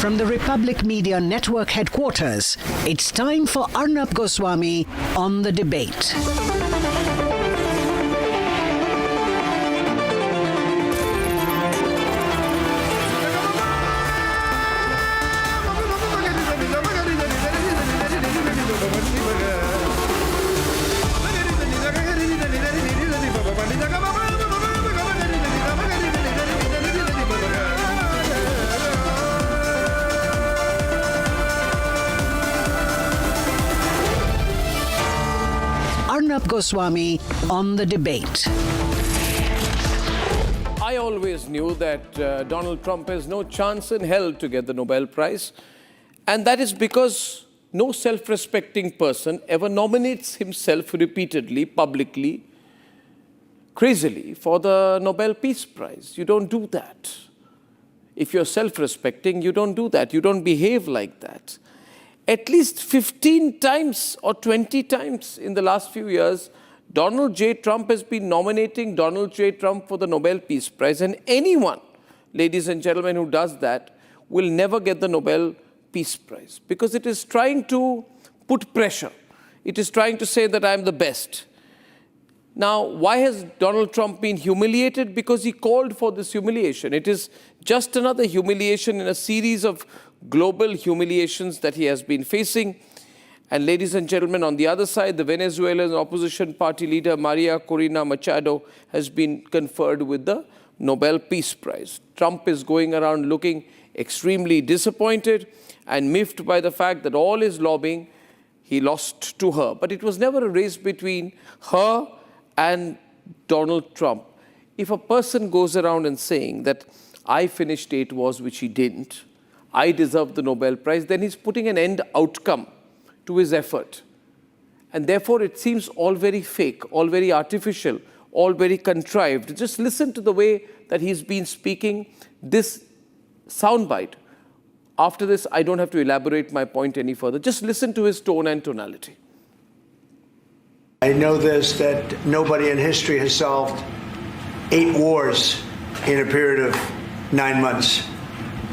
From the Republic Media Network headquarters, it's time for Arnab Goswami on The Debate. Arnab Goswami on The Debate. I always knew that Donald Trump has no chance in hell to get the Nobel Prize. And that is because no self-respecting person ever nominates himself repeatedly, publicly, crazily for the Nobel Peace Prize. You don't do that. If you're self-respecting, you don't do that. You don't behave like that. At least 15 times or 20 times in the last few years, Donald J. Trump has been nominating Donald J. Trump for the Nobel Peace Prize. And anyone, ladies and gentlemen, who does that will never get the Nobel Peace Prize, because it is trying to put pressure. It is trying to say that I'm the best. Now, why has Donald Trump been humiliated? Because he called for this humiliation. It is just another humiliation in a series of global humiliations that he has been facing. And ladies and gentlemen, on the other side, the Venezuelan opposition party leader Maria Corina Machado has been conferred with the Nobel Peace Prize. Trump is going around looking extremely disappointed and miffed by the fact that all his lobbying he lost to her. But it was never a race between her and Donald Trump. If a person goes around and saying that I finished 8 wars, which he didn't, I deserve the Nobel Prize, then he's putting an end outcome to his effort. And therefore it seems all very fake, all very artificial, all very contrived. Just listen to the way that he's been speaking. This soundbite. After this, I don't have to elaborate my point any further. Just listen to his tone and tonality. I know this, that nobody in history has solved 8 wars in a period of 9 months.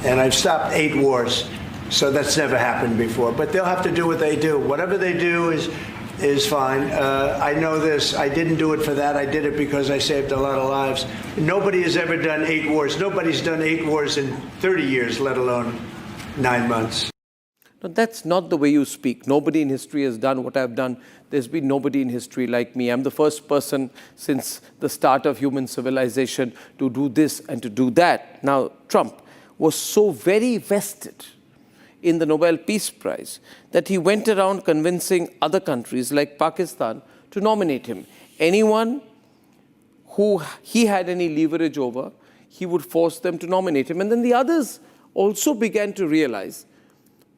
And I've stopped 8 wars. So that's never happened before. But they'll have to do what they do. Whatever they do is fine. I know this. I didn't do it for that. I did it because I saved a lot of lives. Nobody has ever done 8 wars. Nobody's done 8 wars in 30 years, let alone 9 months. No, that's not the way you speak. Nobody in history has done what I've done. There's been nobody in history like me. I'm the first person since the start of human civilization to do this and to do that. Now, Trump was so very vested in the Nobel Peace Prize that he went around convincing other countries like Pakistan to nominate him. Anyone who he had any leverage over, he would force them to nominate him. And then the others also began to realize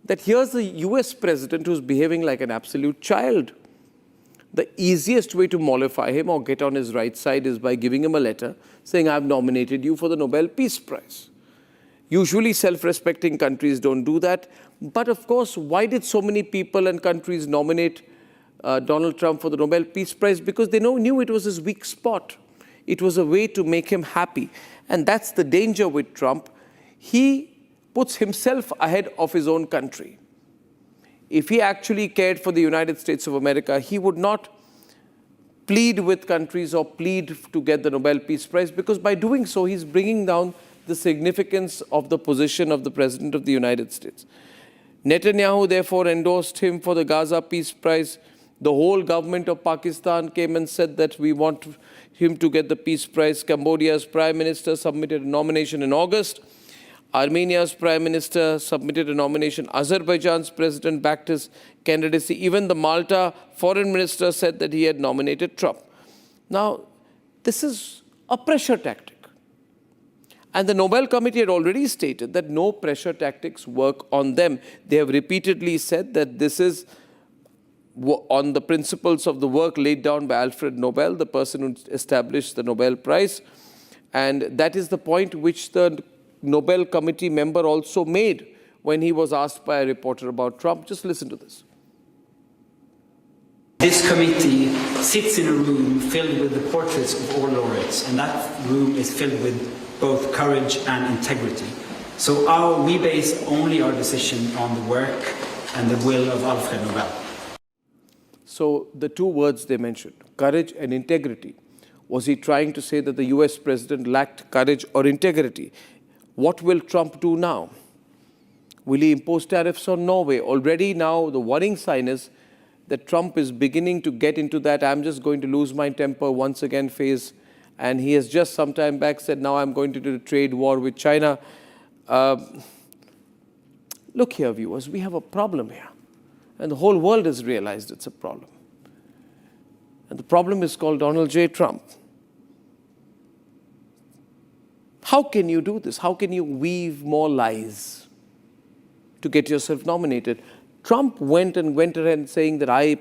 that here's a US president who's behaving like an absolute child. The easiest way to mollify him or get on his right side is by giving him a letter saying, I've nominated you for the Nobel Peace Prize. Usually self-respecting countries don't do that. But of course, why did so many people and countries nominate Donald Trump for the Nobel Peace Prize? Because they knew it was his weak spot. It was a way to make him happy. And that's the danger with Trump. He puts himself ahead of his own country. If he actually cared for the United States of America, he would not plead with countries or plead to get the Nobel Peace Prize, because by doing so, he's bringing down the significance of the position of the President of the United States. Netanyahu therefore endorsed him for the Gaza Peace Prize. The whole government of Pakistan came and said that we want him to get the Peace Prize. Cambodia's Prime Minister submitted a nomination in August. Armenia's Prime Minister submitted a nomination. Azerbaijan's President backed his candidacy. Even the Malta Foreign Minister said that he had nominated Trump. Now, this is a pressure tactic. And the Nobel Committee had already stated that no pressure tactics work on them. They have repeatedly said that this is on the principles of the work laid down by Alfred Nobel, the person who established the Nobel Prize. And that is the point which the Nobel Committee member also made when he was asked by a reporter about Trump. Just listen to this. This committee sits in a room filled with the portraits of all laureates, and that room is filled with both courage and integrity. So we base only our decision on the work and the will of Alfred Nobel. So the two words they mentioned, courage and integrity. Was he trying to say that the US president lacked courage or integrity? What will Trump do now? Will he impose tariffs on Norway? Already now the worrying sign is that Trump is beginning to get into that I'm just going to lose my temper once again phase. And he has just some time back said, now I'm going to do a trade war with China. Look here, viewers, we have a problem here. And the whole world has realized it's a problem. And the problem is called Donald J. Trump. How can you do this? How can you weave more lies to get yourself nominated? Trump went ahead saying that I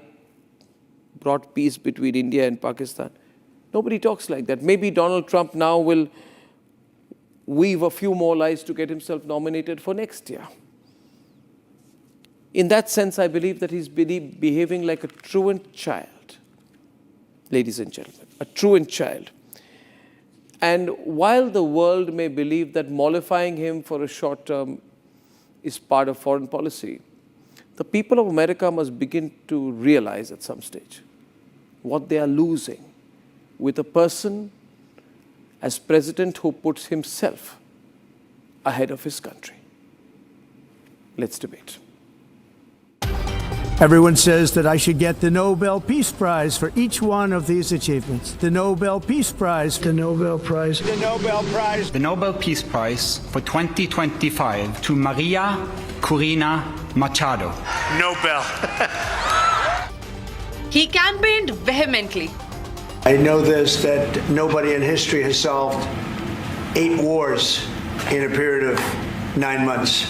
brought peace between India and Pakistan. Nobody talks like that. Maybe Donald Trump now will weave a few more lies to get himself nominated for next year. In that sense, I believe that he's behaving like a truant child, ladies and gentlemen, a truant child. And while the world may believe that mollifying him for a short term is part of foreign policy, the people of America must begin to realize at some stage what they are losing with a person as president who puts himself ahead of his country. Let's debate. Everyone says that I should get the Nobel Peace Prize for each one of these achievements. The Nobel Peace Prize. The Nobel Prize. The Nobel Prize. The Nobel Peace Prize for 2025 to Maria Corina Machado. Nobel. He campaigned vehemently. I know this, that nobody in history has solved 8 wars in a period of 9 months.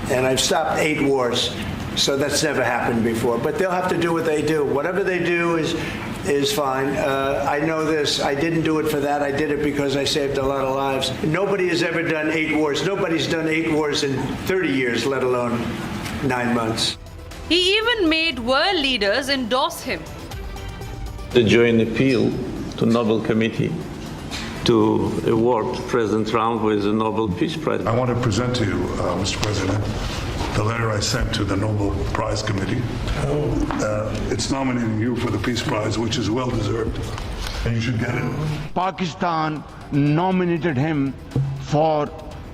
And I've stopped 8 wars. So that's never happened before. But they'll have to do what they do. Whatever they do is fine. I know this. I didn't do it for that. I did it because I saved a lot of lives. Nobody has ever done 8 wars. Nobody's done 8 wars in 30 years, let alone 9 months. He even made world leaders endorse him. The joint appeal to Nobel Committee to award President Trump with the Nobel Peace Prize. I want to present to you, Mr. President, the letter I sent to the Nobel Prize Committee. It's nominating you for the Peace Prize, which is well deserved, and you should get it. Pakistan nominated him for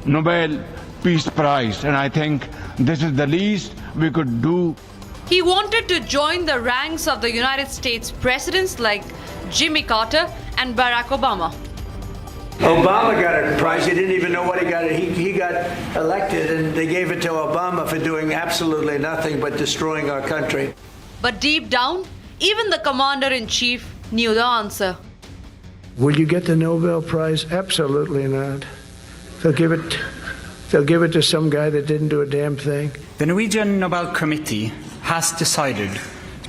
Nobel Peace Prize, and I think this is the least we could do. He wanted to join the ranks of the United States presidents like Jimmy Carter and Barack Obama. Obama got a prize. He didn't even know what he got. He got elected, and they gave it to Obama for doing absolutely nothing but destroying our country. But deep down, even the commander-in-chief knew the answer. Will you get the Nobel Prize? Absolutely not. They'll give it to some guy that didn't do a damn thing. The Norwegian Nobel Committee has decided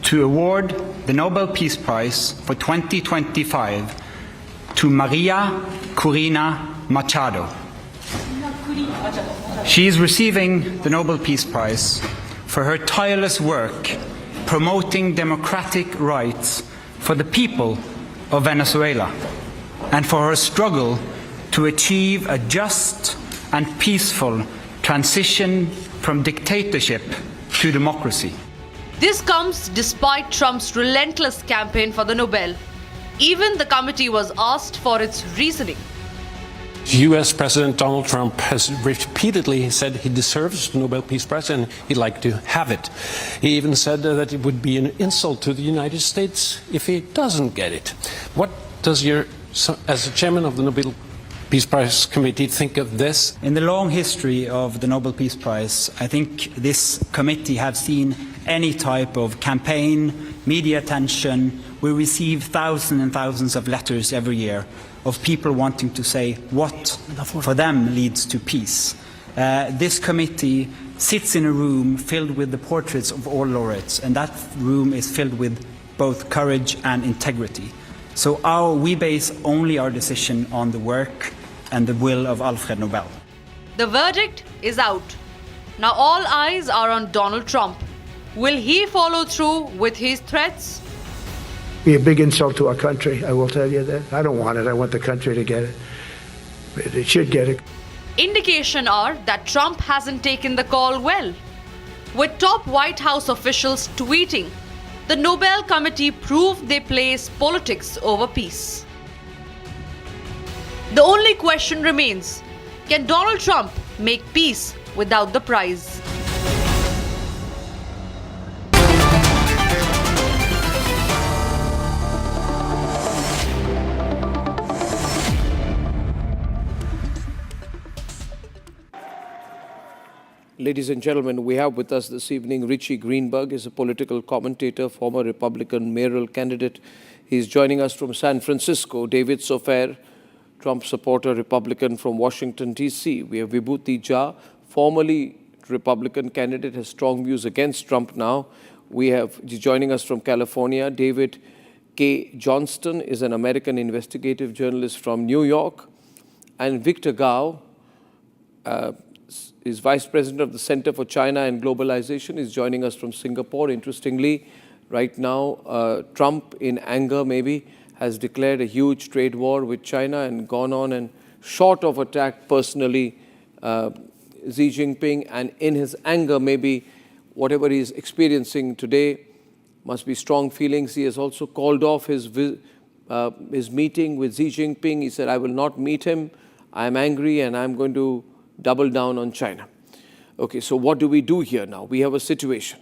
to award the Nobel Peace Prize for 2025 to Maria Corina Machado. She is receiving the Nobel Peace Prize for her tireless work promoting democratic rights for the people of Venezuela and for her struggle to achieve a just and peaceful transition from dictatorship to democracy. This comes despite Trump's relentless campaign for the Nobel. Even the committee was asked for its reasoning. U.S. President Donald Trump has repeatedly said he deserves the Nobel Peace Prize and he'd like to have it. He even said that it would be an insult to the United States if he doesn't get it. What does as the chairman of the Nobel Peace Prize Committee think of this? In the long history of the Nobel Peace Prize, I think this committee have seen any type of campaign, media attention. We receive thousands and thousands of letters every year of people wanting to say what for them leads to peace. This committee sits in a room filled with the portraits of all laureates, and that room is filled with both courage and integrity. So we base only our decision on the work and the will of Alfred Nobel. The verdict is out. Now all eyes are on Donald Trump. Will he follow through with his threats? Be a big insult to our country, I will tell you that. I don't want it. I want the country to get it. It should get it. Indication are that Trump hasn't taken the call well, with top White House officials tweeting the Nobel Committee proved they place politics over peace. The only question remains, can Donald Trump make peace without the prize? Ladies and gentlemen, we have with us this evening Richie Greenberg. Is a political commentator, former Republican mayoral candidate. He's joining us from San Francisco. David Sofair, Trump supporter, Republican from Washington, D.C. We have Vibhuti Jha, formerly Republican candidate, has strong views against Trump now. We have joining us from California, David K. Johnston is an American investigative journalist from New York. And Victor Gao, is Vice President of the Center for China and Globalization, is joining us from Singapore. Interestingly, right now, Trump, in anger maybe, has declared a huge trade war with China and gone on and short of attack personally Xi Jinping. And in his anger, maybe whatever he's experiencing today must be strong feelings. He has also called off his meeting with Xi Jinping. He said, I will not meet him. I'm angry and I'm going to double down on China. Okay, so what do we do here now? We have a situation.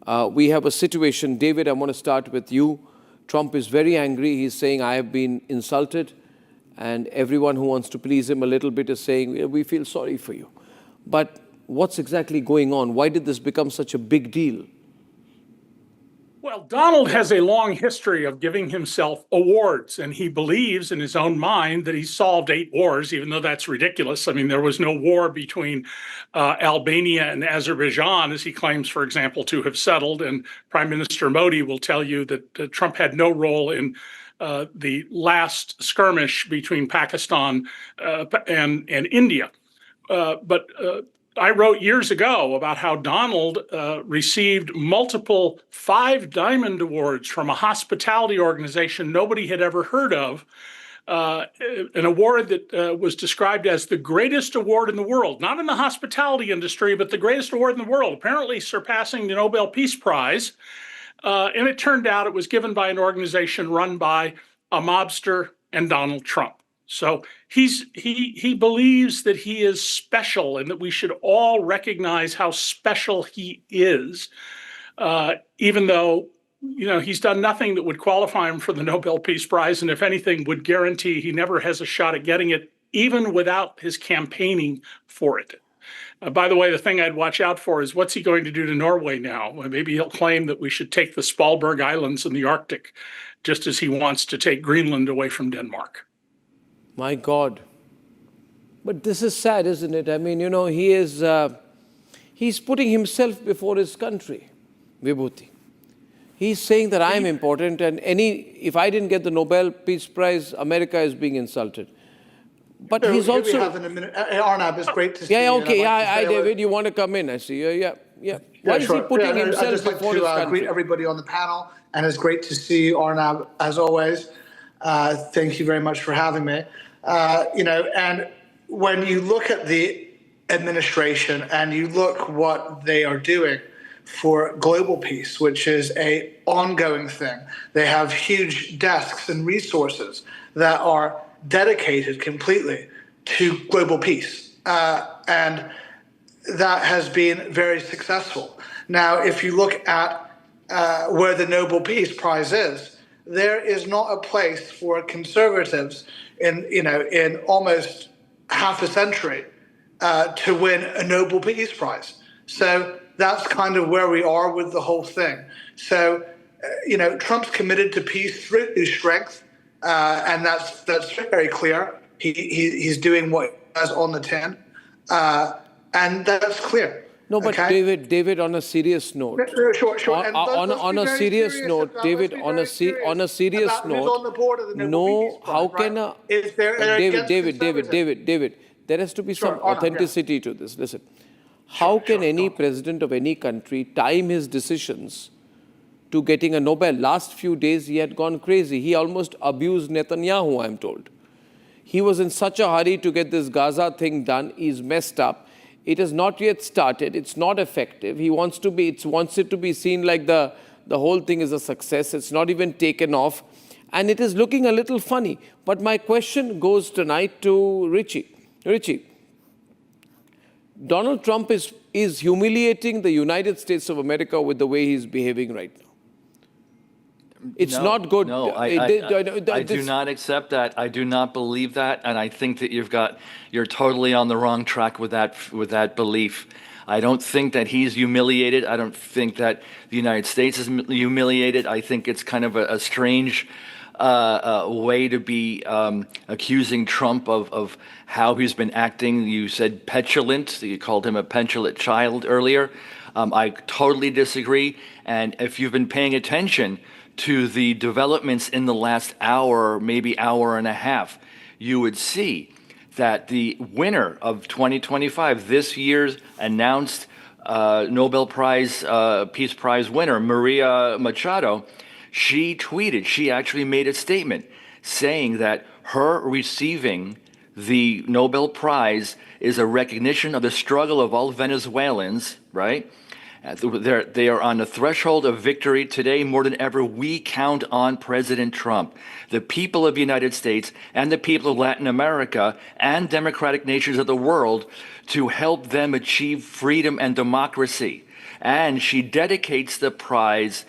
David, I want to start with you. Trump is very angry. He's saying, I have been insulted. And everyone who wants to please him a little bit is saying, we feel sorry for you. But what's exactly going on? Why did this become such a big deal? Well, Donald has a long history of giving himself awards, and he believes in his own mind that he solved 8 wars, even though that's ridiculous. I mean, there was no war between Albania and Azerbaijan, as he claims, for example, to have settled. And Prime Minister Modi will tell you that Trump had no role in the last skirmish between Pakistan and India. But I wrote years ago about how Donald received multiple 5 Diamond Awards from a hospitality organization nobody had ever heard of, an award that was described as the greatest award in the world, not in the hospitality industry, but the greatest award in the world, apparently surpassing the Nobel Peace Prize. And it turned out it was given by an organization run by a mobster and Donald Trump. So he believes that he is special and that we should all recognize how special he is, even though, you know, he's done nothing that would qualify him for the Nobel Peace Prize, and if anything, would guarantee he never has a shot at getting it, even without his campaigning for it. By the way, the thing I'd watch out for is what's he going to do to Norway now? Maybe he'll claim that we should take the Svalbard Islands in the Arctic, just as he wants to take Greenland away from Denmark. My God. But this is sad, isn't it? I mean, you know, he's putting himself before his country, Vibhuti. He's saying that I'm important, and if I didn't get the Nobel Peace Prize, America is being insulted. But he's also... Arnab, it's great to see you. Yeah, okay. Hi, David, you want to come in? I see. Yeah. Why is he putting himself before his country? I'd greet everybody on the panel, and it's great to see you, Arnab, as always. Thank you very much for having me. And when you look at the administration and you look what they are doing for global peace, which is an ongoing thing, they have huge desks and resources that are dedicated completely to global peace. And that has been very successful. Now, if you look at where the Nobel Peace Prize is, there is not a place for conservatives in almost half a century to win a Nobel Peace Prize. So that's kind of where we are with the whole thing. So, Trump's committed to peace through strength, and that's very clear. He's doing what he does on the tin, and that's clear. No, but okay. David, on a serious note. Sure. On a serious note, David, on a serious note. No, how can a David, there has to be some authenticity to this. Listen, how can any president of any country time his decisions to getting a Nobel? Last few days he had gone crazy. He almost abused Netanyahu, I'm told. He was in such a hurry to get this Gaza thing done. He's messed up. It has not yet started. It's not effective. He wants it to be seen like the whole thing is a success. It's not even taken off. And it is looking a little funny. But my question goes tonight to Richie. Richie, Donald Trump is humiliating the United States of America with the way he's behaving right now. It's not good. No, I do not accept that. I do not believe that, and I think that you're totally on the wrong track with that belief. I don't think that he's humiliated. I don't think that the United States is humiliated. I think it's kind of a strange way to be accusing Trump of how he's been acting. You said petulant. You called him a petulant child earlier. I totally disagree. And if you've been paying attention to the developments in the last hour, maybe hour and a half, you would see that the winner of 2025, this year's announced Nobel Peace Prize winner, Maria Machado, she tweeted, she actually made a statement saying that her receiving the Nobel Prize is a recognition of the struggle of all Venezuelans, right? They are on the threshold of victory today. More than ever, we count on President Trump, the people of the United States and the people of Latin America and democratic nations of the world to help them achieve freedom and democracy. And she dedicates the prize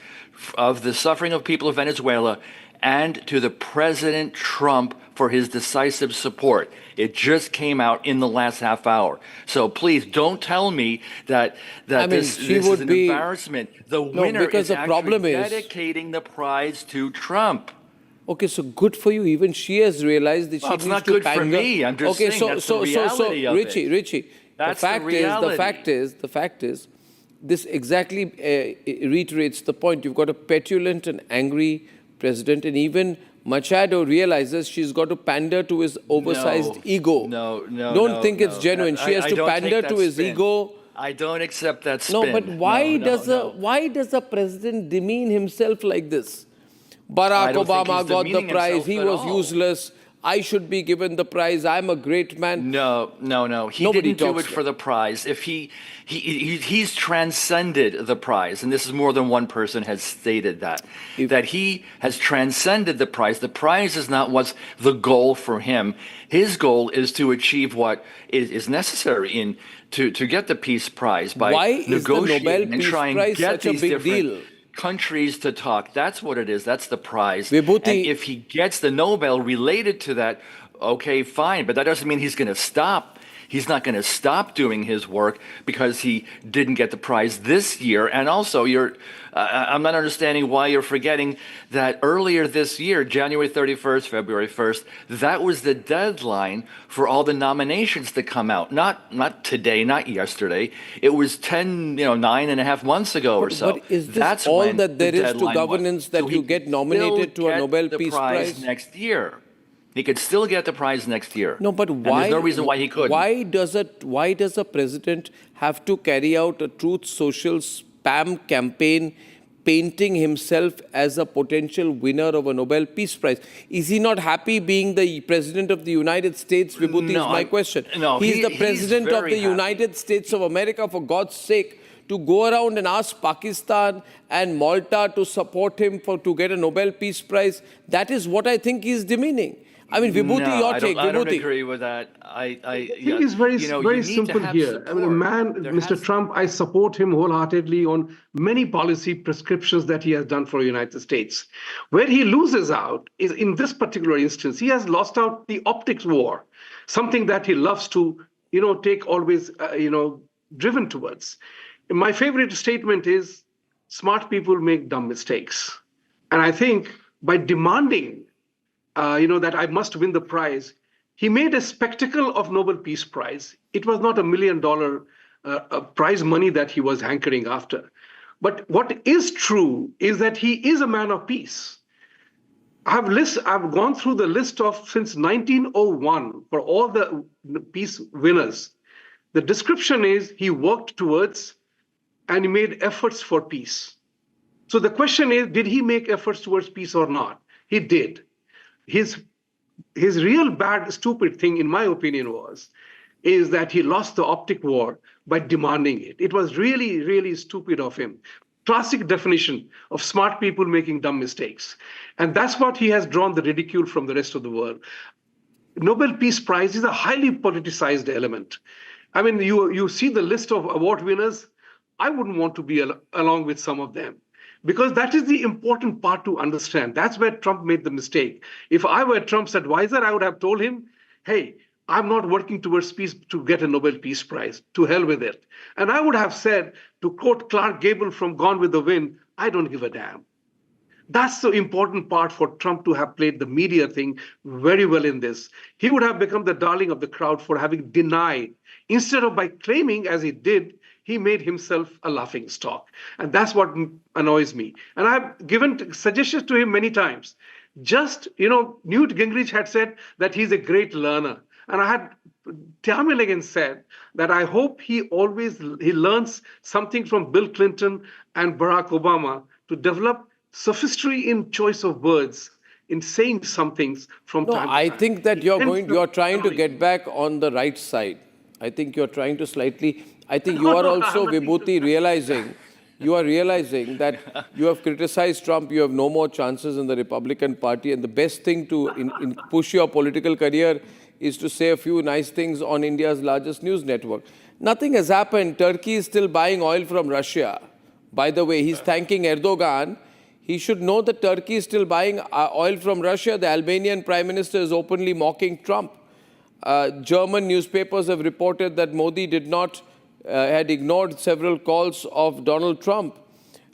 of the suffering of people of Venezuela and to the President Trump for his decisive support. It just came out in the last half hour. So please don't tell me that this is an embarrassment. The winner is actually dedicating the prize to Trump. Okay, so good for you. Even she has realized that she needs to pander. It's not good for me. I'm just saying that's the reality of it. Richie, that's the fact is, this exactly reiterates the point. You've got a petulant and angry president, and even Machado realizes she's got to pander to his oversized ego. Don't think it's genuine. She has to pander to his ego. I don't accept that spin. No, but why does a president demean himself like this? Barack Obama got the prize. He was useless. I should be given the prize. I'm a great man. No. He didn't do it for the prize. If he's transcended the prize, and this is more than one person has stated that he has transcended the prize. The prize is not what's the goal for him. His goal is to achieve what is necessary to get the Peace Prize by negotiating and trying to get these different countries to talk. That's what it is. That's the prize. And if he gets the Nobel related to that, okay, fine. But that doesn't mean he's going to stop. He's not going to stop doing his work because he didn't get the prize this year. And also, I'm not understanding why you're forgetting that earlier this year, January 31st, February 1st, that was the deadline for all the nominations to come out. Not today, not yesterday. It was 9.5 months ago or so. But is this all that there is to governance that you get nominated to a Nobel Peace Prize next year? He could still get the prize next year. No, but why? There's no reason why he couldn't. Why does a president have to carry out a Truth Social spam campaign painting himself as a potential winner of a Nobel Peace Prize? Is he not happy being the president of the United States? Vibhuti, is my question. No, he's the president of the United States of America, for God's sake. To go around and ask Pakistan and Malta to support him to get a Nobel Peace Prize, that is what I think he's demeaning. I mean, Vibhuti, your take. I don't agree with that. I think it's very simple here. I mean, Mr. Trump, I support him wholeheartedly on many policy prescriptions that he has done for the United States. Where he loses out is in this particular instance, he has lost out the optics war, something that he loves to, take always, driven towards. My favorite statement is, smart people make dumb mistakes. And I think by demanding that I must win the prize, he made a spectacle of Nobel Peace Prize. It was not $1 million prize money that he was hankering after. But what is true is that he is a man of peace. I've gone through the list of since 1901 for all the peace winners. The description is he worked towards and he made efforts for peace. So the question is, did he make efforts towards peace or not? He did. His his real bad, stupid thing, in my opinion, is that he lost the optic war by demanding it. It was really, really stupid of him. Classic definition of smart people making dumb mistakes. And that's what he has drawn the ridicule from the rest of the world. Nobel Peace Prize is a highly politicized element. I mean, you see the list of award winners. I wouldn't want to be along with some of them, because that is the important part to understand. That's where Trump made the mistake. If I were Trump's advisor, I would have told him, hey, I'm not working towards peace to get a Nobel Peace Prize. To hell with it. And I would have said, to quote Clark Gable from Gone with the Wind, I don't give a damn. That's the important part for Trump to have played the media thing very well in this. He would have become the darling of the crowd for having denied. Instead of by claiming, as he did, he made himself a laughing stock. And that's what annoys me. And I've given suggestions to him many times. Just, Newt Gingrich had said that he's a great learner. And I had Milligan said that I hope he learns something from Bill Clinton and Barack Obama to develop sophistry in choice of words, in saying some things from time to time. I think that you're trying to get back on the right side. I think you're trying to I think you are also, Vibhuti, realizing that you have criticized Trump, you have no more chances in the Republican Party, and the best thing to push your political career is to say a few nice things on India's largest news network. Nothing has happened. Turkey is still buying oil from Russia. By the way, he's thanking Erdogan. He should know that Turkey is still buying oil from Russia. The Albanian Prime Minister is openly mocking Trump. German newspapers have reported that Modi had ignored several calls of Donald Trump.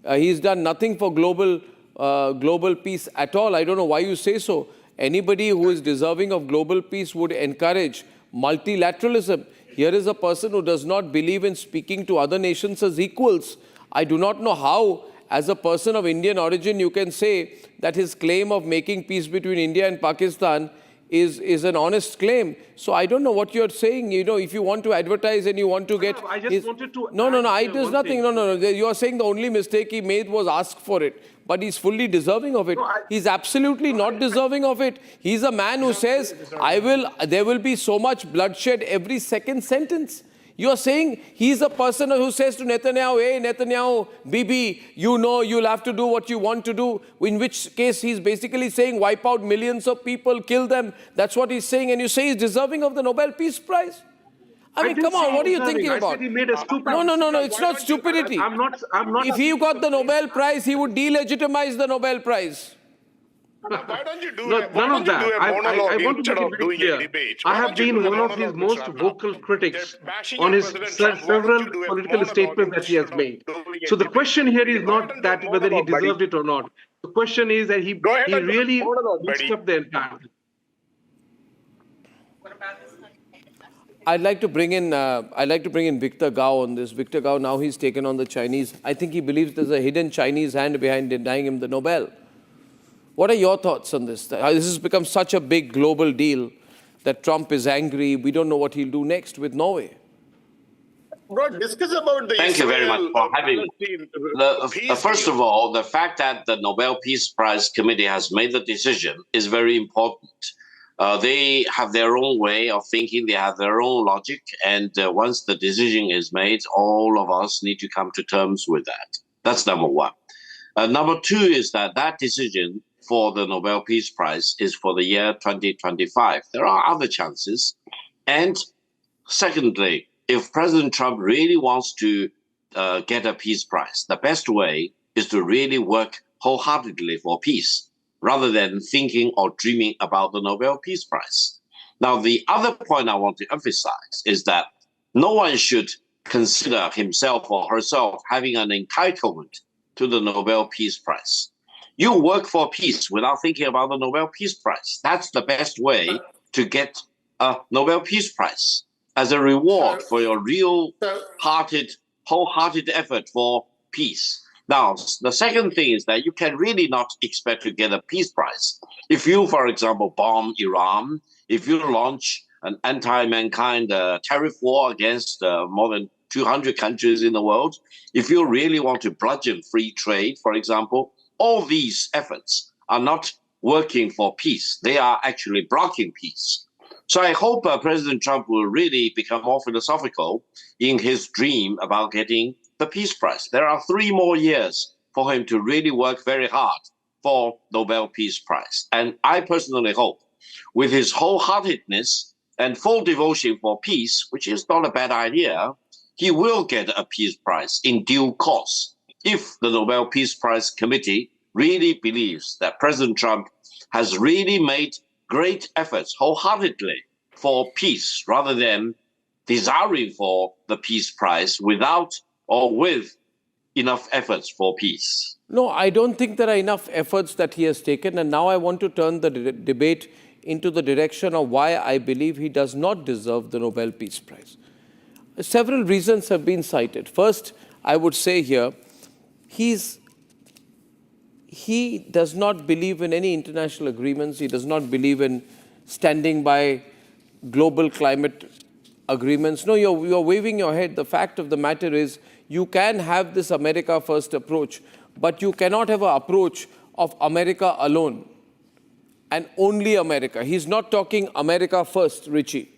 He's done nothing for global peace at all. I don't know why you say so. Anybody who is deserving of global peace would encourage multilateralism. Here is a person who does not believe in speaking to other nations as equals. I do not know how, as a person of Indian origin, you can say that his claim of making peace between India and Pakistan is an honest claim. So I don't know what you're saying. If you want to advertise and you want to get... I just wanted to... No, there's nothing. No. You are saying the only mistake he made was ask for it. But he's fully deserving of it. He's absolutely not deserving of it. He's a man who says, there will be so much bloodshed every second sentence. You are saying he's a person who says to Netanyahu, hey, Netanyahu, Bibi, you'll have to do what you want to do. In which case, he's basically saying, wipe out millions of people, kill them. That's what he's saying. And you say he's deserving of the Nobel Peace Prize? I mean, come on, what are you thinking about? He made a stupid... No, it's not stupidity. I'm not... If he got the Nobel Prize, he would delegitimize the Nobel Prize. Why don't you do none of that. I want to make it very clear. I have been one of his most vocal critics on his several political statements that he has made. So the question here is not that whether he deserved it or not. The question is that he really messed up the entire thing. I'd like to bring in Victor Gao on this. Victor Gao, now he's taken on the Chinese. I think he believes there's a hidden Chinese hand behind denying him the Nobel. What are your thoughts on this? This has become such a big global deal that Trump is angry. We don't know what he'll do next with Norway. Bro, discuss about the Thank you very much for having me. First of all, the fact that the Nobel Peace Prize Committee has made the decision is very important. They have their own way of thinking. They have their own logic. And once the decision is made, all of us need to come to terms with that. That's number one. Number two is that decision for the Nobel Peace Prize is for the year 2025. There are other chances. And secondly, if President Trump really wants to get a peace prize, the best way is to really work wholeheartedly for peace, rather than thinking or dreaming about the Nobel Peace Prize. Now, the other point I want to emphasize is that no one should consider himself or herself having an entitlement to the Nobel Peace Prize. You work for peace without thinking about the Nobel Peace Prize. That's the best way to get a Nobel Peace Prize as a reward for your wholehearted effort for peace. Now, the second thing is that you can really not expect to get a peace prize. If you, for example, bomb Iran, if you launch an anti-mankind tariff war against more than 200 countries in the world, if you really want to bludgeon free trade, for example, all these efforts are not working for peace. They are actually blocking peace. So I hope President Trump will really become more philosophical in his dream about getting the Peace Prize. There are 3 more years for him to really work very hard for Nobel Peace Prize. And I personally hope, with his wholeheartedness and full devotion for peace, which is not a bad idea, he will get a Peace Prize in due course if the Nobel Peace Prize Committee really believes that President Trump has really made great efforts wholeheartedly for peace rather than desiring for the Peace Prize without or with enough efforts for peace. No, I don't think there are enough efforts that he has taken. And now I want to turn the debate into the direction of why I believe he does not deserve the Nobel Peace Prize. Several reasons have been cited. First, I would say here, he does not believe in any international agreements. He does not believe in standing by global climate agreements. No, you're waving your head. The fact of the matter is you can have this America first approach, but you cannot have an approach of America alone and only America. He's not talking America first, Richie.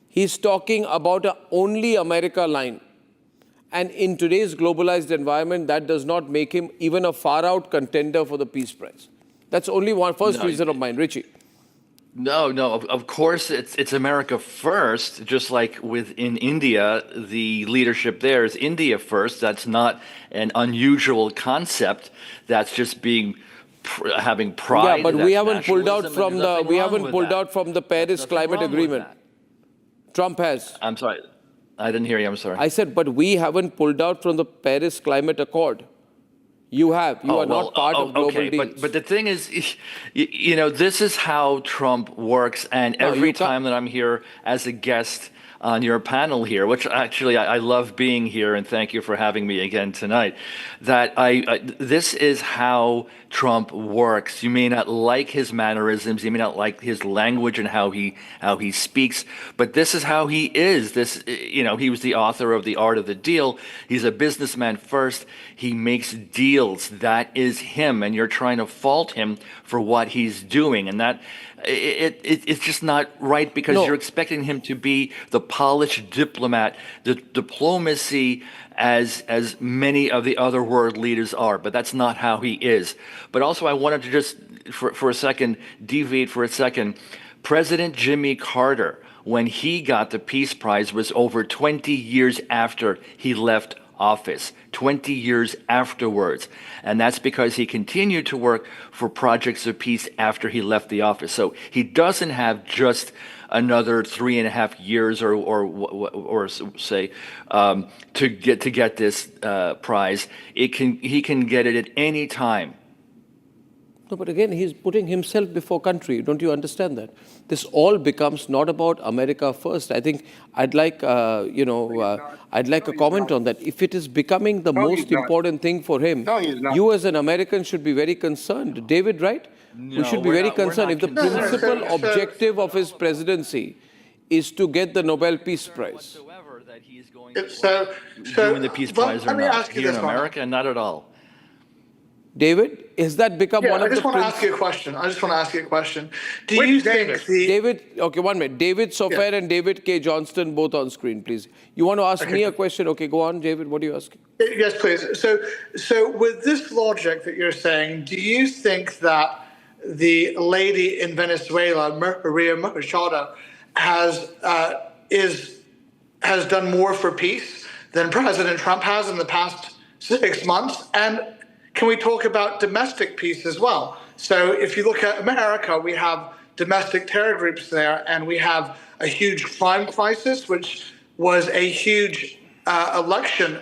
He's talking about an only America line. And in today's globalized environment, that does not make him even a far-out contender for the Peace Prize. That's only one first reason of mine. Richie. No, of course it's America first, just like within India, the leadership there is India first. That's not an unusual concept. That's just having pride. Yeah, but we haven't pulled out from the Paris Climate Agreement. Trump has. I'm sorry. I didn't hear you. I'm sorry. I said, but we haven't pulled out from the Paris Climate Accord. You have. You are not part of global deals. But the thing is, you know, this is how Trump works. And every time that I'm here as a guest on your panel here, which actually I love being here, and thank you for having me again tonight, that this is how Trump works. You may not like his mannerisms, you may not like his language and how he speaks, but this is how he is. You know, he was the author of The Art of the Deal. He's a businessman first. He makes deals. That is him, and you're trying to fault him for what he's doing, and that it's just not right, because you're expecting him to be the polished diplomat, the diplomacy as many of the other world leaders are, but that's not how he is. But also I wanted to just for a second deviate for a second. President Jimmy Carter, when he got the Peace Prize, was over 20 years after he left office, 20 years afterwards. And that's because he continued to work for projects of peace after he left the office. So he doesn't have just another 3.5 years or say to get this prize. He can get it at any time. No, but again, he's putting himself before country. Don't you understand that? This all becomes not about America first. I think I'd like, I'd like a comment on that. If it is becoming the most important thing for him, you as an American should be very concerned. David, right? No, we should be very concerned. If the principal objective of his presidency is to get the Nobel Peace Prize. Doing the Peace Prize or not. Here in America, not at all. David, has that become one of the... I just want to ask you a question. Do you think David, okay, 1 minute. David Sofair and David K. Johnston, both on screen, please. You want to ask me a question? Okay, go on, David. What are you asking? Yes, please. So with this logic that you're saying, do you think that the lady in Venezuela, Maria Machado, has done more for peace than President Trump has in the past 6 months? And can we talk about domestic peace as well? So if you look at America, we have domestic terror groups there, and we have a huge crime crisis, which was a huge election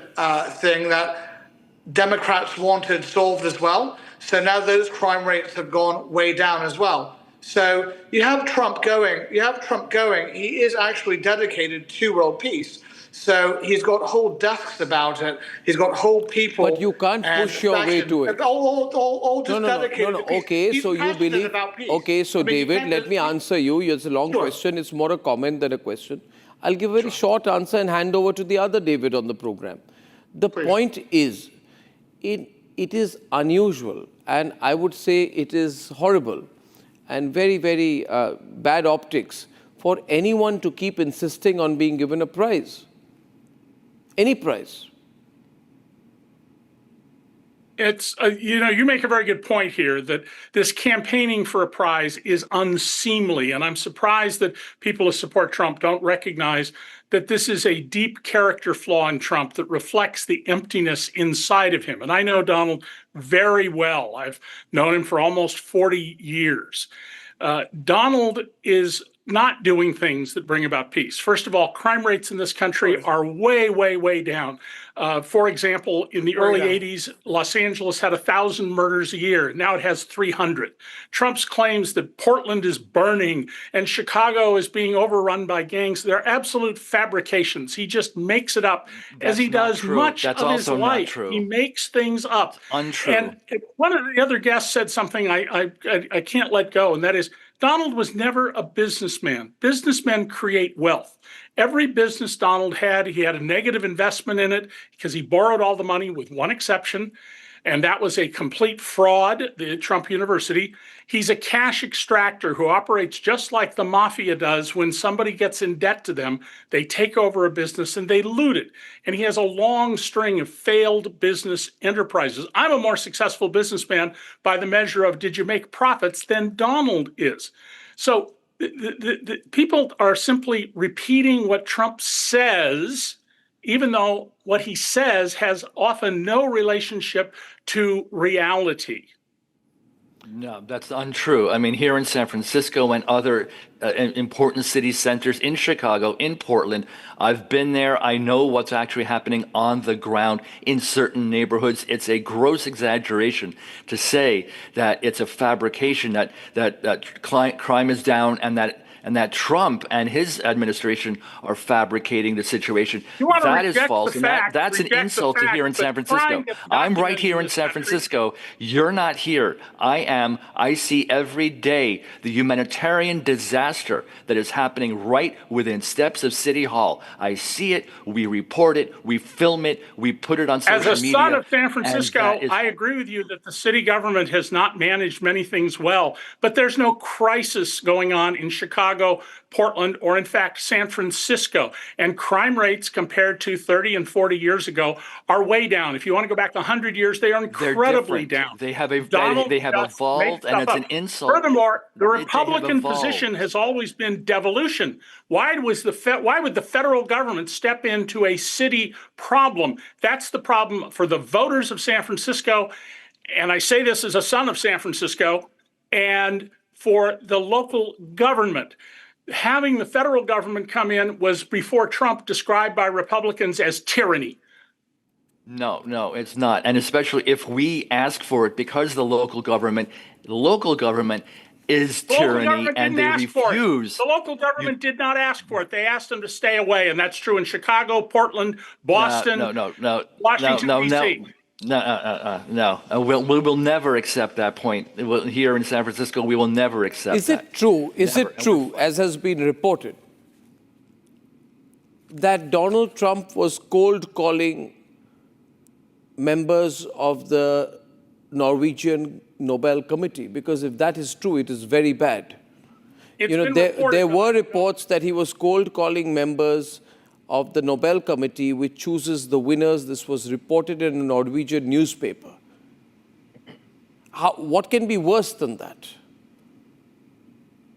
thing that Democrats wanted solved as well. So now those crime rates have gone way down as well. So you have Trump going. He is actually dedicated to world peace. So he's got whole desks about it. He's got whole people. But you can't push your way to it. All just dedicated to peace. Okay, He's so you believe. about peace. Okay, so David, let me answer you. It's a long question. It's more a comment than a question. I'll give a very short answer and hand over to the other David on the program. The point is, it is unusual, and I would say it is horrible and very, very bad optics for anyone to keep insisting on being given a prize. Any prize. It's, you make a very good point here that this campaigning for a prize is unseemly. And I'm surprised that people who support Trump don't recognize that this is a deep character flaw in Trump that reflects the emptiness inside of him. And I know Donald very well. I've known him for almost 40 years. Donald is not doing things that bring about peace. First of all, crime rates in this country are way, way, way down. For example, in the early 80s, Los Angeles had 1,000 murders a year. Now it has 300. Trump's claims that Portland is burning and Chicago is being overrun by gangs, they're absolute fabrications. He just makes it up, as he does much of his life. He makes things up. Untrue. And one of the other guests said something I can't let go, and that is, Donald was never a businessman. Businessmen create wealth. Every business Donald had, he had a negative investment in it because he borrowed all the money with one exception, and that was a complete fraud, the Trump University. He's a cash extractor who operates just like the mafia does. When somebody gets in debt to them, they take over a business and they loot it. And he has a long string of failed business enterprises. I'm a more successful businessman by the measure of did you make profits than Donald is. So the people are simply repeating what Trump says, even though what he says has often no relationship to reality. No, that's untrue. I mean, here in San Francisco and other important city centers, in Chicago, in Portland, I've been there. I know what's actually happening on the ground in certain neighborhoods. It's a gross exaggeration to say that it's a fabrication, that crime is down and that Trump and his administration are fabricating the situation. That is false. And that's an insult to here in San Francisco. I'm right here in San Francisco. You're not here. I am. I see every day the humanitarian disaster that is happening right within steps of City Hall. I see it. We report it. We film it. We put it on social media. As a son of San Francisco, I agree with you that the city government has not managed many things well, but there's no crisis going on in Chicago, Portland, or in fact, San Francisco. And crime rates compared to 30 and 40 years ago are way down. If you want to go back 100 years, they are incredibly down. They have evolved, and it's an insult. Furthermore, the Republican position has always been devolution. Why would the federal government step into a city problem? That's the problem for the voters of San Francisco. And I say this as a son of San Francisco, and for the local government. Having the federal government come in was, before Trump, described by Republicans as tyranny. No, it's not. And especially if we ask for it, because the local government is tyranny, and they refuse. The local government did not ask for it. They asked them to stay away, and that's true in Chicago, Portland, Boston, Washington, D.C. No. We will never accept that point. Here in San Francisco, we will never accept that. Is it true? Is it true, as has been reported, that Donald Trump was cold calling members of the Norwegian Nobel Committee? Because if that is true, it is very bad. There were reports that he was cold calling members of the Nobel Committee, which chooses the winners. This was reported in a Norwegian newspaper. What can be worse than that?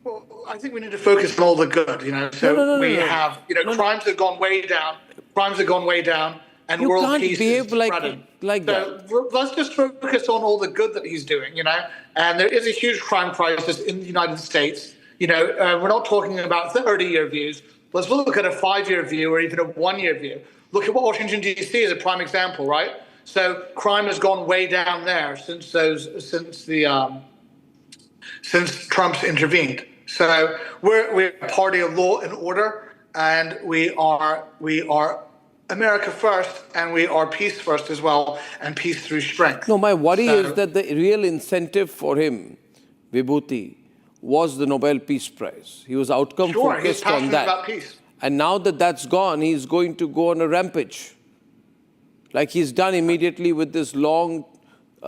Well, I think we need to focus on all the good, have, crimes have gone way down. Crimes have gone way down, and you world can't peace behave is like that. Let's just focus on all the good that he's doing, And there is a huge crime crisis in the United States. We're not talking about 30-year views. Let's look at a 5-year view or even a 1-year view. Look at what Washington, D.C. is a prime example, right? So crime has gone way down there since Trump's intervened. So we're a party of law and order, and we are America first, and we are peace first as well, and peace through strength. No, my worry is that the real incentive for him, Vibhuti, was the Nobel Peace Prize. He was outcome focused on that. About peace. And now that that's gone, he's going to go on a rampage, like he's done immediately with this long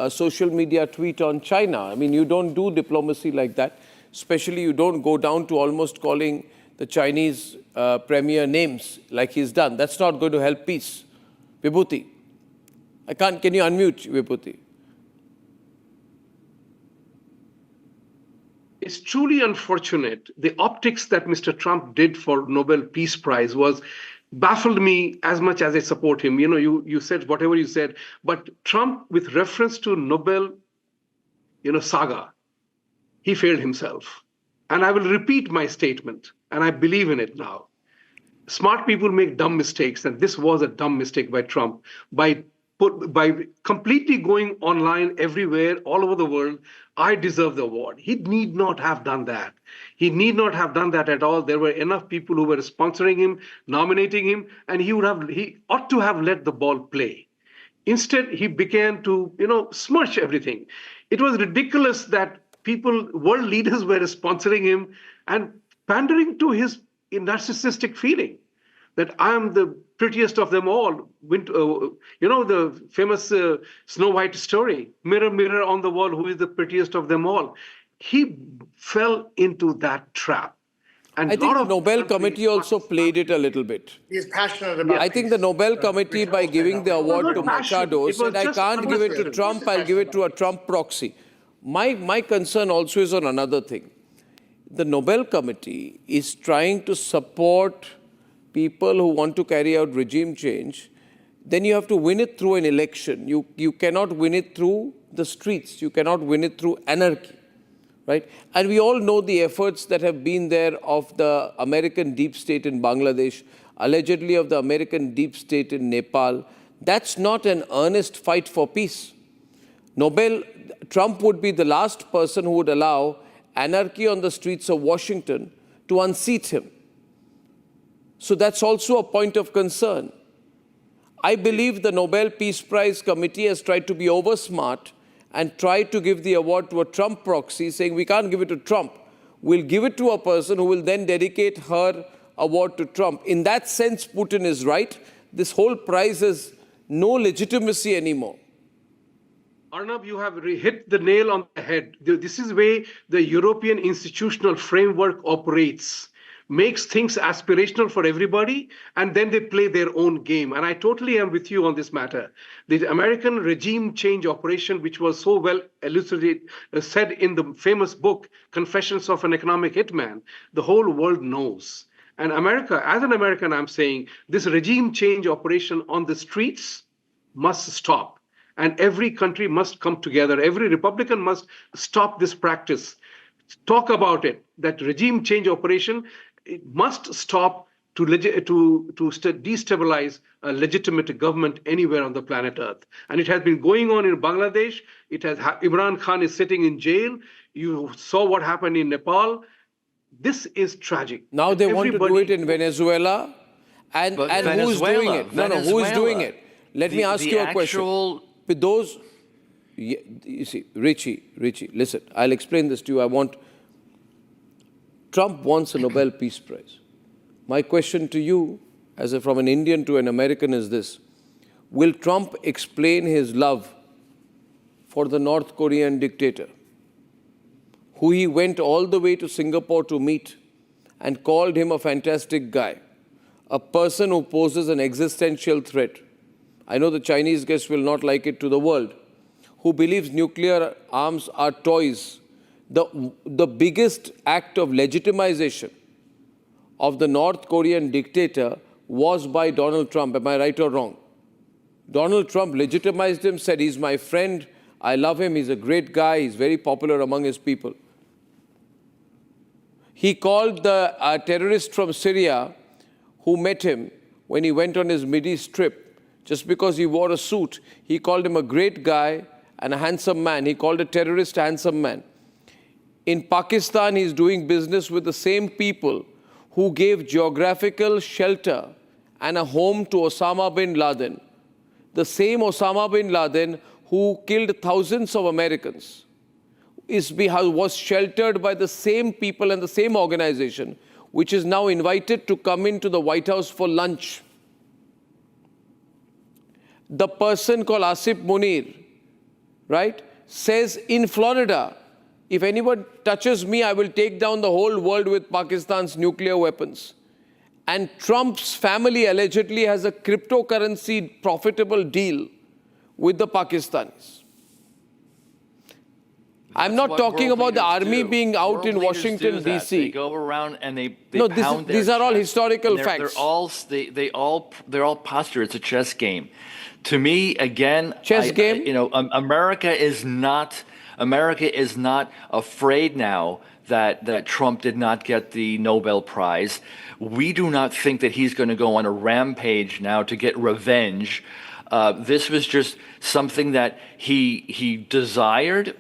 social media tweet on China. I mean, you don't do diplomacy like that. Especially, you don't go down to almost calling the Chinese premier names like he's done. That's not going to help peace. Vibhuti. Can you unmute, Vibhuti? It's truly unfortunate. The optics that Mr. Trump did for Nobel Peace Prize baffled me as much as I support him. You know, you said whatever you said, but Trump, with reference to Nobel, saga, he failed himself. And I will repeat my statement, and I believe in it now. Smart people make dumb mistakes, and this was a dumb mistake by Trump. By completely going online everywhere, all over the world, I deserve the award. He need not have done that. He need not have done that at all. There were enough people who were sponsoring him, nominating him, and he ought to have let the ball play. Instead, he began to, smirch everything. It was ridiculous that world leaders were sponsoring him and pandering to his narcissistic feeling that I am the prettiest of them all. The famous Snow White story, mirror, mirror on the wall, who is the prettiest of them all? He fell into that trap. And I think the Nobel Committee also played it a little bit. He's passionate about I think the Nobel Committee, by giving the award to Machado, said, I can't give it to Trump, I'll give it to a Trump proxy. My concern also is on another thing. The Nobel Committee is trying to support people who want to carry out regime change. Then you have to win it through an election. You cannot win it through the streets. You cannot win it through anarchy. Right? And we all know the efforts that have been there of the American deep state in Bangladesh, allegedly of the American deep state in Nepal. That's not an earnest fight for peace. Trump would be the last person who would allow anarchy on the streets of Washington to unseat him. So that's also a point of concern. I believe the Nobel Peace Prize Committee has tried to be oversmart and tried to give the award to a Trump proxy, saying we can't give it to Trump. We'll give it to a person who will then dedicate her award to Trump. In that sense, Putin is right. This whole prize has no legitimacy anymore. Arnab, you have hit the nail on the head. This is the way the European institutional framework operates. Makes things aspirational for everybody, and then they play their own game. And I totally am with you on this matter. The American regime change operation, which was so well elucidated, said in the famous book, Confessions of an Economic Hitman, the whole world knows. And America, as an American, I'm saying, this regime change operation on the streets must stop. And every country must come together. Every Republican must stop this practice. Talk about it, that regime change operation. It must stop to destabilize a legitimate government anywhere on the planet Earth. And it has been going on in Bangladesh. Imran Khan is sitting in jail. You saw what happened in Nepal. This is tragic. Now they want to do it in Venezuela. And who's doing it? No, who is doing it? Let me ask you a question. With those, you see, Richie, listen, I'll explain this to you. Trump wants a Nobel Peace Prize. My question to you, from an Indian to an American, is this. Will Trump explain his love for the North Korean dictator, who he went all the way to Singapore to meet and called him a fantastic guy, a person who poses an existential threat? I know the Chinese guest will not like it, to the world, who believes nuclear arms are toys. The biggest act of legitimization of the North Korean dictator was by Donald Trump. Am I right or wrong? Donald Trump legitimized him, said, he's my friend, I love him, he's a great guy, he's very popular among his people. He called the terrorist from Syria who met him when he went on his Mideast trip, just because he wore a suit, he called him a great guy and a handsome man. He called a terrorist a handsome man. In Pakistan, he's doing business with the same people who gave geographical shelter and a home to Osama bin Laden. The same Osama bin Laden who killed thousands of Americans was sheltered by the same people and the same organization, which is now invited to come into the White House for lunch. The person called Asif Munir, right, says in Florida, if anyone touches me, I will take down the whole world with Pakistan's nuclear weapons. And Trump's family allegedly has a cryptocurrency profitable deal with the Pakistanis. I'm not talking about the army being out in Washington, D.C. They go around and they no, pound these are all historical facts. They're all posture. It's a chess game. To me, again, game. You know, America is not afraid now that Trump did not get the Nobel Prize. We do not think that he's going to go on a rampage now to get revenge. This was just something that he desired.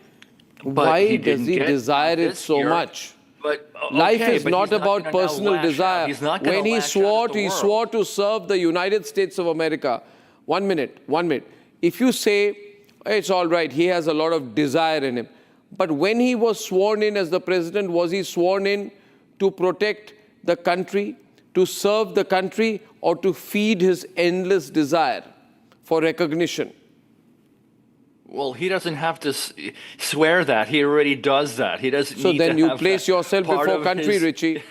Why does he desire it so much? But, life is not about personal desire. When he swore to serve the United States of America. 1 minute. If you say, it's all right, he has a lot of desire in him. But when he was sworn in as the president, was he sworn in to protect the country, to serve the country, or to feed his endless desire for recognition? Well, he doesn't have to swear that. He already does that. He doesn't so need then to you have place yourself before country, his... Richie.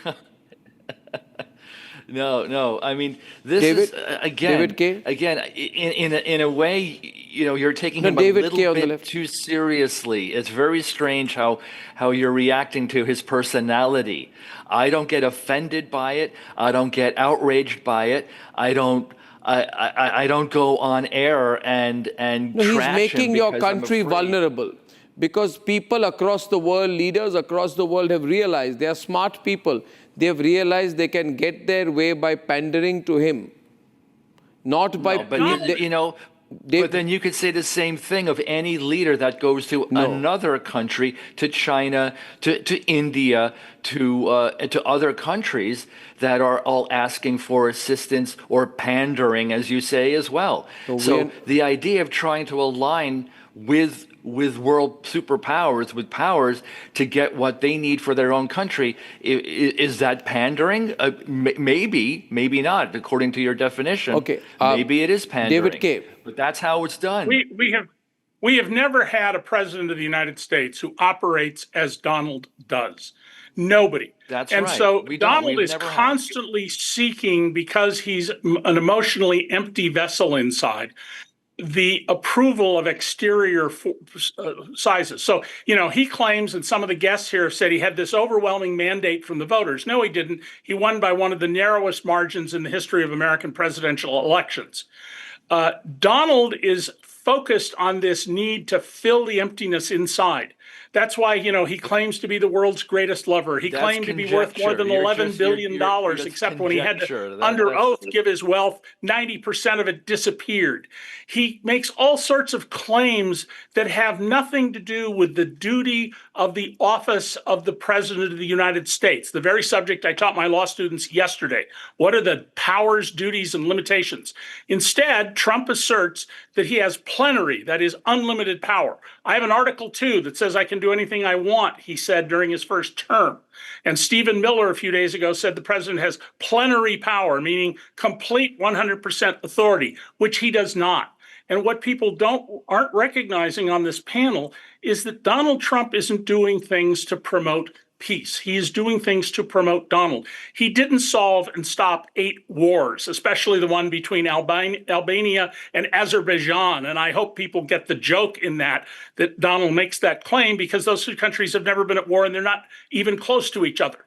No. I mean, this David, is, again, in a way, you know, you're taking him a little bit too seriously. It's very strange how you're reacting to his personality. I don't get offended by it. I don't get outraged by it. I don't go on air and no, he's making your country vulnerable because people across the world, leaders across the world have realized, they are smart people, they have realized they can get their way by pandering to him, not by... But then you could say the same thing of any leader that goes to another country, to China, to India, to other countries that are all asking for assistance or pandering, as you say, as well. So the idea of trying to align with world superpowers, with powers to get what they need for their own country, is that pandering? Maybe not, according to your definition. Okay, maybe it is pandering. David K. But that's how it's done. We have never had a president of the United States who operates as Donald does. Nobody. That's right. And so Donald is constantly seeking, because he's an emotionally empty vessel inside, the approval of exterior sizes. So, you know, he claims, and some of the guests here have said he had this overwhelming mandate from the voters. No, he didn't. He won by one of the narrowest margins in the history of American presidential elections. Donald is focused on this need to fill the emptiness inside. That's why, you know, he claims to be the world's greatest lover. He claimed to be worth more than $11 billion, except when he had to, under oath, give his wealth, 90% of it disappeared. He makes all sorts of claims that have nothing to do with the duty of the office of the President of the United States, the very subject I taught my law students yesterday. What are the powers, duties, and limitations? Instead, Trump asserts that he has plenary, that is, unlimited power. I have an article, too, that says I can do anything I want, he said during his first term. And Stephen Miller a few days ago said the president has plenary power, meaning complete 100% authority, which he does not. And what people aren't recognizing on this panel is that Donald Trump isn't doing things to promote peace. He is doing things to promote Donald. He didn't solve and stop 8 wars, especially the one between Albania and Azerbaijan. And I hope people get the joke in that Donald makes that claim, because those 2 countries have never been at war and they're not even close to each other.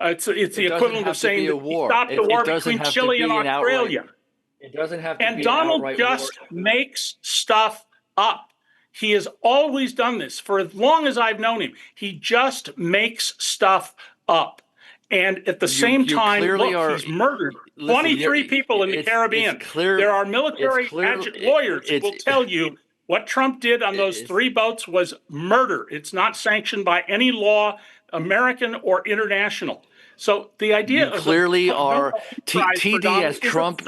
It's the equivalent of saying that he stopped the war between Chile and Australia. It doesn't have to and be Donald an just war. makes stuff up. He has always done this for as long as I've known him. He just makes stuff up. And at the same time, look, he's murdered 23 people in the Caribbean. There are military lawyers who will tell you what Trump did on those 3 boats was murder. It's not sanctioned by any law, American or international. So the idea you clearly are TD as Trump.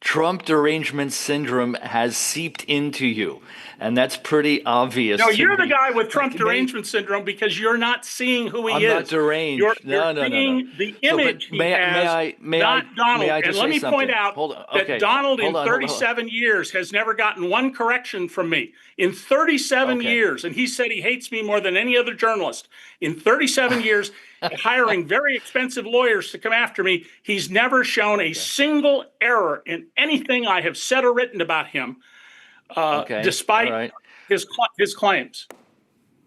Trump derangement syndrome has seeped into you, and that's pretty obvious. No, to you're me. the guy with Trump derangement syndrome because you're not seeing who he I'm is. not deranged. You're No. seeing the So, but image he has, may not Donald. I And just let say me something? point out Hold on. that Okay. Donald in Hold on, hold on. 37 years has never gotten one correction from me. In 37 years, and he said he hates me more than any other journalist. In 37 years, hiring very expensive lawyers to come after me, he's never shown a single error in anything I have said or written about him, despite his claims.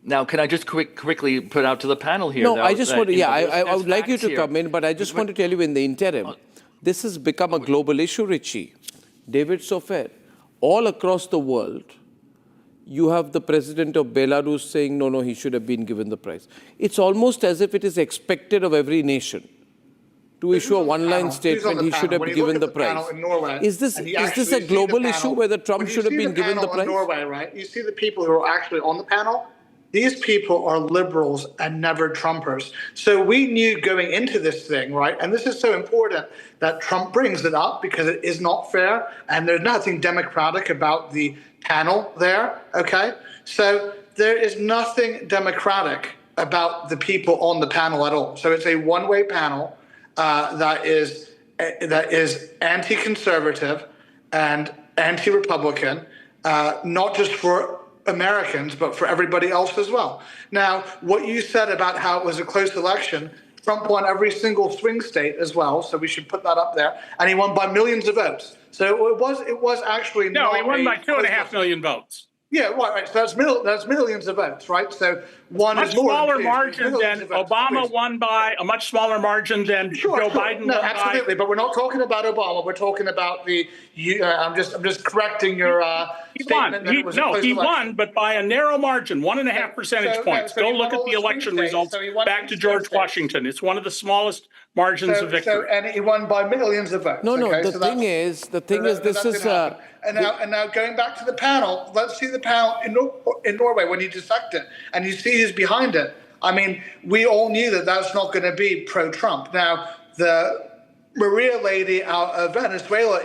Now, can I just quickly put out to the panel here? No, though, I just want to, I would like you to here. come in, but I just want to tell you in the interim, this has become a global issue, Richie. David Sofer, all across the world, you have the president of Belarus saying, no, he should have been given the prize. It's almost as if it is expected of every nation to issue a one-line statement, he should have been given the prize. Is this a global issue whether Trump should have been given the prize? Norway, right? You see the people who are actually on the panel. These people are liberals and never Trumpers. So we knew going into this thing, right? And this is so important that Trump brings it up because it is not fair and there's nothing democratic about the panel there, okay? So there is nothing democratic about the people on the panel at all. So it's a one-way panel that is anti-conservative and anti-Republican, not just for Americans, but for everybody else as well. Now, what you said about how it was a close election, Trump won every single swing state as well, so we should put that up there, and he won by millions of votes. So it was actually no, he won by 2.5 million votes. Yeah, right. So that's millions of votes, right? So one much is more smaller margin than Obama won by, a much smaller margin than Joe Biden won by. Absolutely, but we're not talking about Obama. We're talking about the. I'm just correcting your statement. He won, but by a narrow margin, 1.5 percentage points. Go look at the election results back to George Washington. It's one of the smallest margins of victory. And he won by millions of votes. No. The thing is, this is. And now going back to the panel, let's see the panel in Norway when he dissected it, and you see who's behind it. I mean, we all knew that that's not going to be pro-Trump. Now, the Maria lady out of Venezuela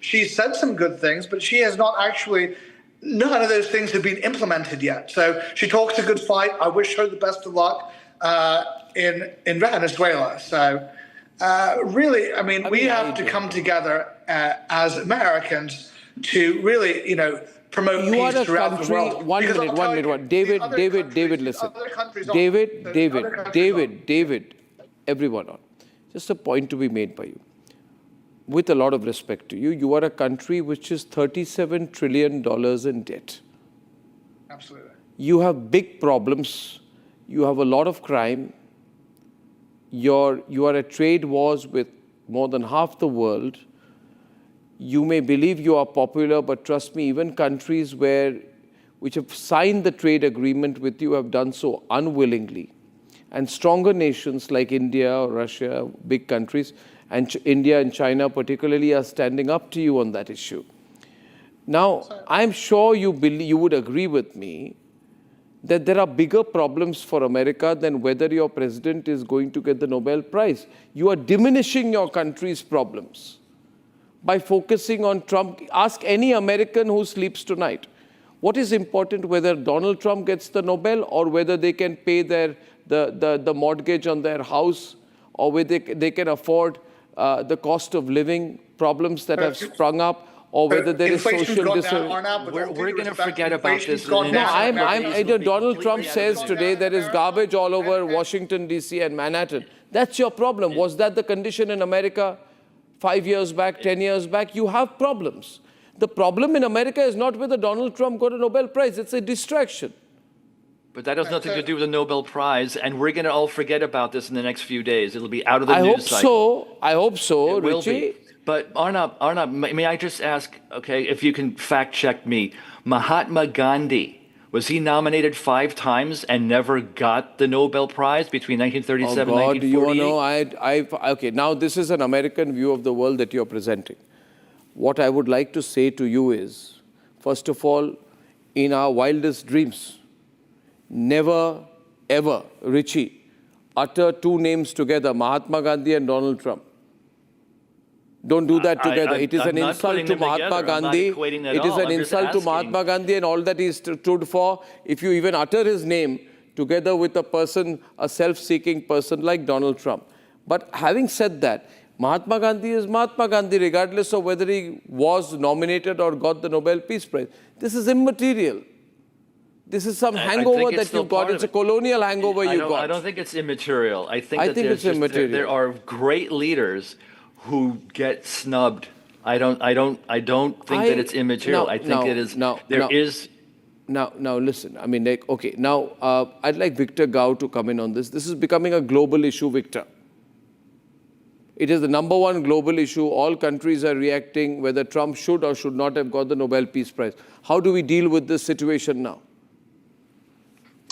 she said some good things, but she has not actually. None of those things have been implemented yet. So she talks a good fight. I wish her the best of luck in Venezuela. So. Really, I mean, we have to come together as Americans to really, promote peace throughout the world. One minute. David, listen. David, everyone on. Just a point to be made by you. With a lot of respect to you, you are a country which is $37 trillion in debt. Absolutely. You have big problems. You have a lot of crime. You are at trade wars with more than half the world. You may believe you are popular, but trust me, even countries which have signed the trade agreement with you have done so unwillingly. And stronger nations like India or Russia, big countries, and India and China particularly are standing up to you on that issue. Now, I'm sure you would agree with me that there are bigger problems for America than whether your president is going to get the Nobel Prize. You are diminishing your country's problems by focusing on Trump. Ask any American who sleeps tonight. What is important, whether Donald Trump gets the Nobel or whether they can pay the mortgage on their house or whether they can afford the cost of living problems that have sprung up, or whether there is social disorder. We're going to forget about this. No, Donald Trump says today there is garbage all over Washington, D.C. and Manhattan. That's your problem. Was that the condition in America 5 years back, 10 years back? You have problems. The problem in America is not whether Donald Trump got a Nobel Prize. It's a distraction. But that has nothing to do with the Nobel Prize, and we're going to all forget about this in the next few days. It'll be out of the news cycle. I hope so, it will Richie. Be. But Arnab, may I just ask, okay, if you can fact check me, Mahatma Gandhi, was he nominated 5 times and never got the Nobel Prize between 1937 and 1948? Do you know, okay, now this is an American view of the world that you're presenting. What I would like to say to you is, first of all, in our wildest dreams, never, ever, Richie, utter 2 names together, Mahatma Gandhi and Donald Trump. Don't do that together. It is I'm an not insult putting to them Mahatma together. I'm not Gandhi. equating that It is all. an I'm just insult to asking. Mahatma Gandhi and all that he stood for. If you even utter his name together with a person, a self-seeking person like Donald Trump. But having said that, Mahatma Gandhi is Mahatma Gandhi, regardless of whether he was nominated or got the Nobel Peace Prize. This is immaterial. This is some hangover that you got. It's a colonial hangover you got. I don't think it's immaterial. I think it's immaterial. There are great leaders who get snubbed. I don't think that it's immaterial. I think it is. There is. Now, listen. I mean, like, okay. Now, I'd like Victor Gao to come in on this. This is becoming a global issue, Victor. It is the #1 global issue. All countries are reacting whether Trump should or should not have got the Nobel Peace Prize. How do we deal with this situation now?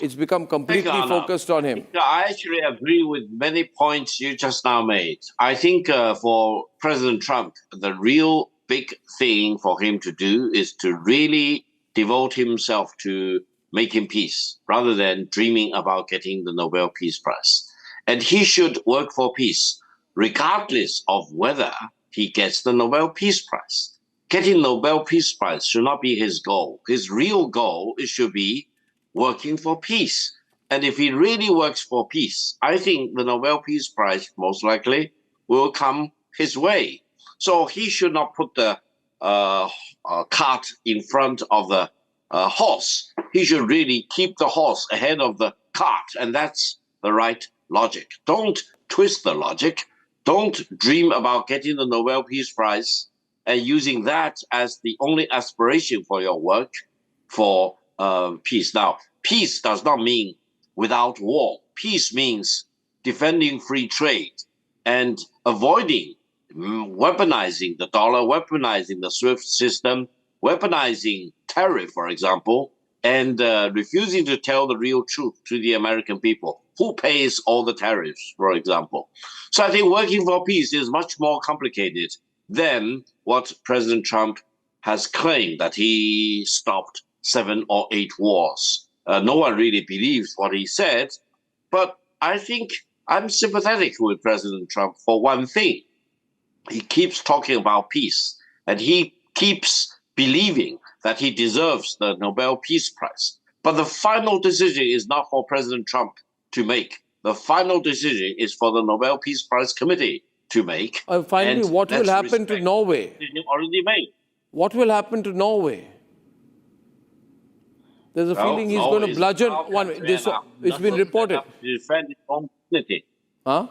It's become completely focused on him. I actually agree with many points you just now made. I think for President Trump, the real big thing for him to do is to really devote himself to making peace rather than dreaming about getting the Nobel Peace Prize. And he should work for peace, regardless of whether he gets the Nobel Peace Prize. Getting Nobel Peace Prize should not be his goal. His real goal should be working for peace. And if he really works for peace, I think the Nobel Peace Prize most likely will come his way. So he should not put the cart in front of the horse. He should really keep the horse ahead of the cart. And that's the right logic. Don't twist the logic. Don't dream about getting the Nobel Peace Prize and using that as the only aspiration for your work for peace. Now, peace does not mean without war. Peace means defending free trade and avoiding weaponizing the dollar, weaponizing the SWIFT system, weaponizing tariff, for example, and refusing to tell the real truth to the American people. Who pays all the tariffs, for example? So I think working for peace is much more complicated than what President Trump has claimed, that he stopped 7 or 8 wars. No one really believes what he said, but I think I'm sympathetic with President Trump for one thing. He keeps talking about peace, and he keeps believing that he deserves the Nobel Peace Prize. But the final decision is not for President Trump to make. The final decision is for the Nobel Peace Prize Committee to make. Finally, what will happen to Norway? Already made. What will happen to Norway? There's a feeling he's going to bludgeon. It's been reported. Defend his own dignity. Huh?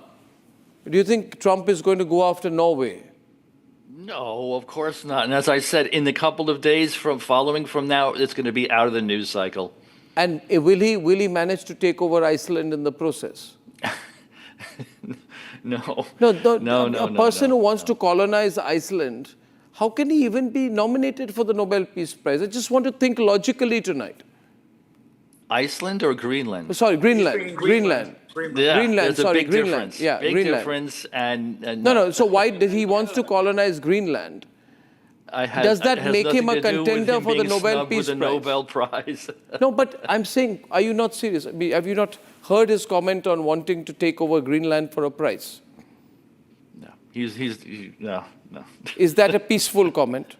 Do you think Trump is going to go after Norway? No, of course not. And as I said, in the couple of days following from now, it's going to be out of the news cycle. And will he manage to take over Iceland in the process? No. A person who wants to colonize Iceland, how can he even be nominated for the Nobel Peace Prize? I just want to think logically tonight. Iceland or Greenland? Sorry, Greenland. Greenland. Yeah, Greenland. There's a big Greenland. difference. Yeah, big Greenland. difference. And no. So why did he wants to colonize Greenland? Does that make him a contender for the Nobel Peace Prize? Nobel Prize. No, but I'm saying, are you not serious? I mean, have you not heard his comment on wanting to take over Greenland for a prize? No, no. Is that a peaceful comment?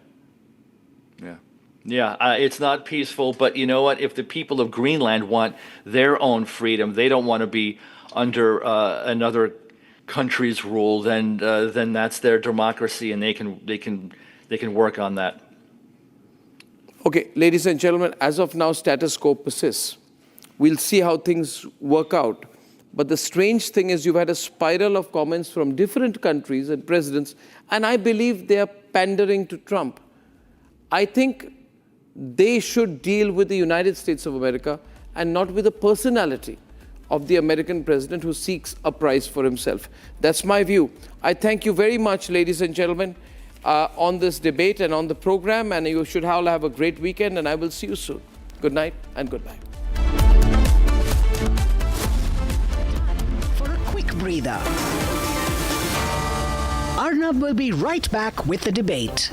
Yeah, it's not peaceful, but you know what? If the people of Greenland want their own freedom, they don't want to be under another country's rule, then that's their democracy, and they can work on that. Okay, ladies and gentlemen, as of now, status quo persists. We'll see how things work out. But the strange thing is you've had a spiral of comments from different countries and presidents, and I believe they are pandering to Trump. I think they should deal with the United States of America and not with the personality of the American president who seeks a prize for himself. That's my view. I thank you very much, ladies and gentlemen, on this debate and on the program, and you should all have a great weekend, and I will see you soon. Good night and goodbye. For a quick breather, Arnab will be right back with the debate.